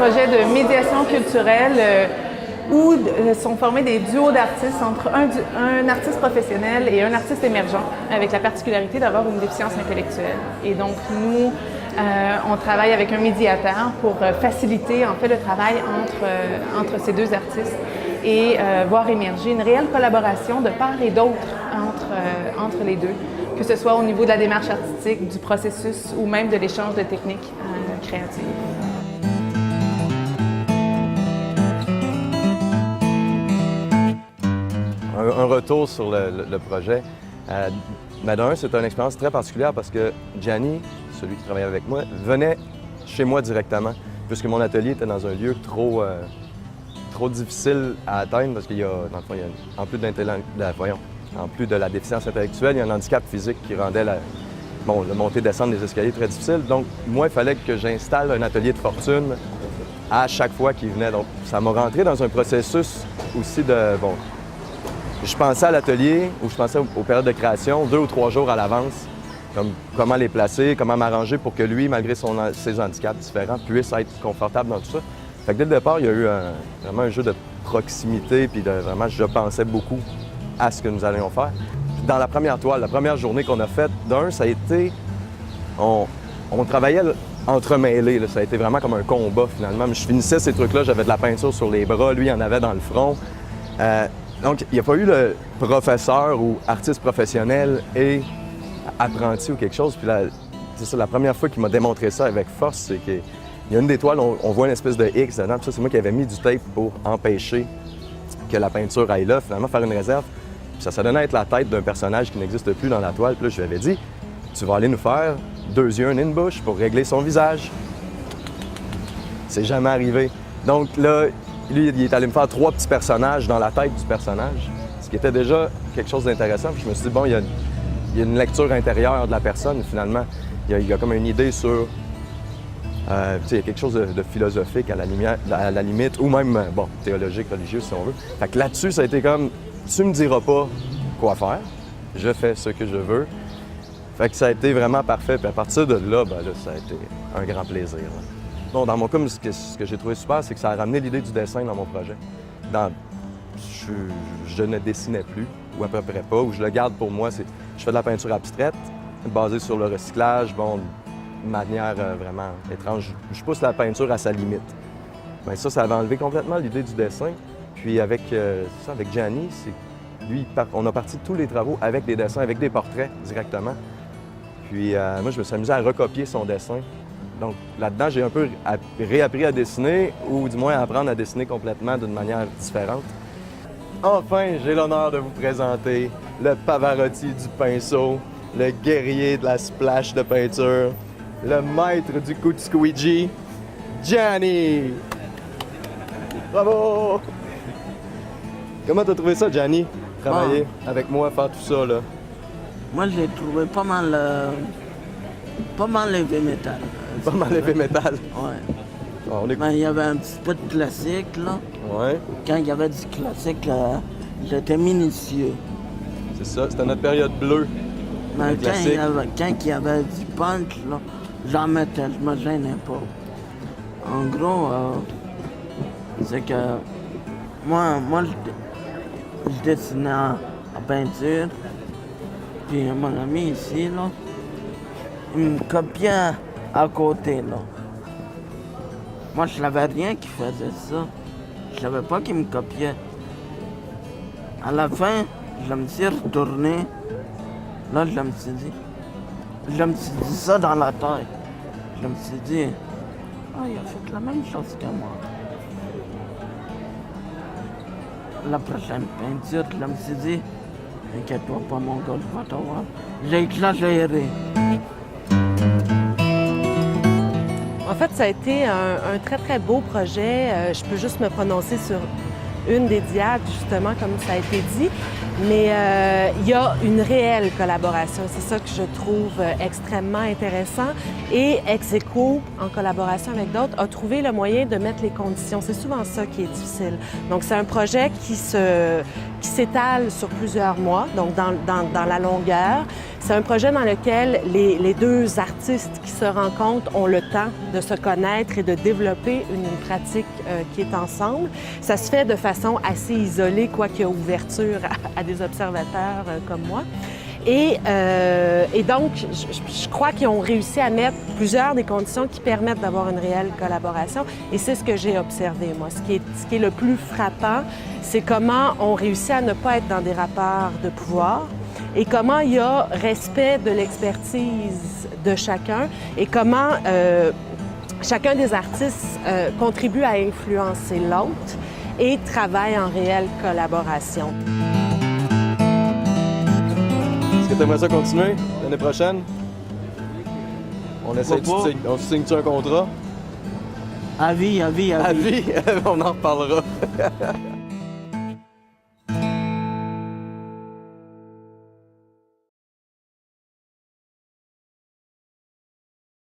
projet de médiation culturelle où sont formés des duos d'artistes entre un artiste professionnel et un artiste émergent, avec la particularité d'avoir une déficience intellectuelle. Et donc, nous, on travaille avec un médiateur pour faciliter en fait le travail entre ces deux artistes et voir émerger une réelle collaboration de part et d'autre entre les deux, que ce soit au niveau de la démarche artistique, du processus ou même de l'échange de techniques créatives. Un retour sur le projet. D'un, c'est une expérience très particulière parce que Gianni, celui qui travaillait avec moi, venait chez moi directement, puisque mon atelier était dans un lieu trop difficile à atteindre parce qu'il y a, dans le fond, en plus de la déficience intellectuelle, il y a un handicap physique qui rendait le monter-descendre des escaliers très difficile. Donc, moi, il fallait que j'installe un atelier de fortune à chaque fois qu'il venait. Donc, ça m'a rentré dans un processus aussi de, je pensais à l'atelier ou je pensais aux périodes de création 2 ou 3 jours à l'avance, comme comment les placer, comment m'arranger pour que lui, malgré ses handicaps différents, puisse être confortable dans tout ça. Fait que dès le départ, il y a eu vraiment un jeu de proximité, puis vraiment, je pensais beaucoup à ce que nous allions faire. Puis dans la première toile, la première journée qu'on a faite, ça a été... On travaillait entremêlés, ça a été vraiment comme un combat, finalement. Je finissais ces trucs-là, j'avais de la peinture sur les bras, lui, il en avait dans le front. Donc, il n'y a pas eu le professeur ou artiste professionnel et apprenti ou quelque chose. Puis c'est ça, la première fois qu'il m'a démontré ça avec force, c'est qu'il y a une des toiles, on voit une espèce de X dedans. Puis ça, c'est moi qui avais mis du tape pour empêcher que la peinture aille là, finalement, faire une réserve. Puis ça donnait à être la tête d'un personnage qui n'existe plus dans la toile. Puis là, je lui avais dit, tu vas aller nous faire 2 yeux, une bouche pour régler son visage. C'est jamais arrivé. Donc là, lui, il est allé me faire 3 petits personnages dans la tête du personnage, ce qui était déjà quelque chose d'intéressant. Puis je me suis dit, bon, il y a une lecture intérieure de la personne, finalement. Il y a comme une idée sur... il y a quelque chose de philosophique à la limite, ou même, théologique, religieux, si on veut. Fait que là-dessus, ça a été comme, tu me diras pas quoi faire, je fais ce que je veux. Fait que ça a été vraiment parfait. Puis à partir de là, ça a été un grand plaisir. Là. Bon, dans mon cas, ce que j'ai trouvé super, c'est que ça a ramené l'idée du dessin dans mon projet. Je ne dessinais plus, ou à peu près pas, ou je le garde pour moi. Je fais de la peinture abstraite, basée sur le recyclage, de manière vraiment étrange. Je pousse la peinture à sa limite. Bien, ça avait enlevé complètement l'idée du dessin. Puis avec Gianni, lui, on a parti de tous les travaux avec des dessins, avec des portraits directement. Puis moi, je me suis amusé à recopier son dessin. Donc là-dedans, j'ai un peu réappris à dessiner, ou du moins à apprendre à dessiner complètement d'une manière différente. Enfin, j'ai l'honneur de vous présenter le Pavarotti du pinceau, le guerrier de la splash de peinture, le maître du coup de squeegee, Gianni! Bravo! Comment t'as trouvé ça, Gianni, travailler avec moi, faire tout ça, là? Moi, j'ai trouvé pas mal heavy metal. Pas mal heavy metal? Ouais. Il y avait un petit peu de classique, là. Ouais. Quand il y avait du classique, j'étais minutieux. C'est ça, c'était notre période bleue. Mais quand il y avait du punch, là, j'en mettais, je me gênais pas. En gros, c'est que moi je dessinais en peinture. Puis mon ami ici, là, il me copiait à côté, là. Moi, je savais rien qui faisait ça. Je savais pas qu'il me copiait. À la fin, je me suis retourné. Là, je me suis dit ça dans la tête. Je me suis dit, il a fait la même chose que moi. La prochaine peinture, je me suis dit, inquiète-toi pas, mon gars, je vais te voir. J'ai exagéré. En fait, ça a été un très, très beau projet. Je peux juste me prononcer sur une des diades, justement, comme ça a été dit. Mais il y a une réelle collaboration. C'est ça que je trouve extrêmement intéressant. Et Ex-Aequo, en collaboration avec d'autres, a trouvé le moyen de mettre les conditions. C'est souvent ça qui est difficile. Donc, c'est un projet qui s'étale sur plusieurs mois, donc dans la longueur. C'est un projet dans lequel les deux artistes qui se rencontrent ont le temps de se connaître et de développer une pratique qui est ensemble. Ça se fait de façon assez isolée, quoiqu'il y a ouverture à des observateurs comme moi. Et donc, je crois qu'ils ont réussi à mettre plusieurs des conditions qui permettent d'avoir une réelle collaboration. Et c'est ce que j'ai observé, moi. Ce qui est le plus frappant, c'est comment on réussit à ne pas être dans des rapports de pouvoir et comment il y a respect de l'expertise de chacun et comment chacun des artistes contribue à influencer l'autre et travaille en réelle collaboration. Est-ce que tu aimerais ça continuer l'année prochaine? On essaie on signe-tu un contrat? À vie, à vie, à vie. À vie? On en reparlera.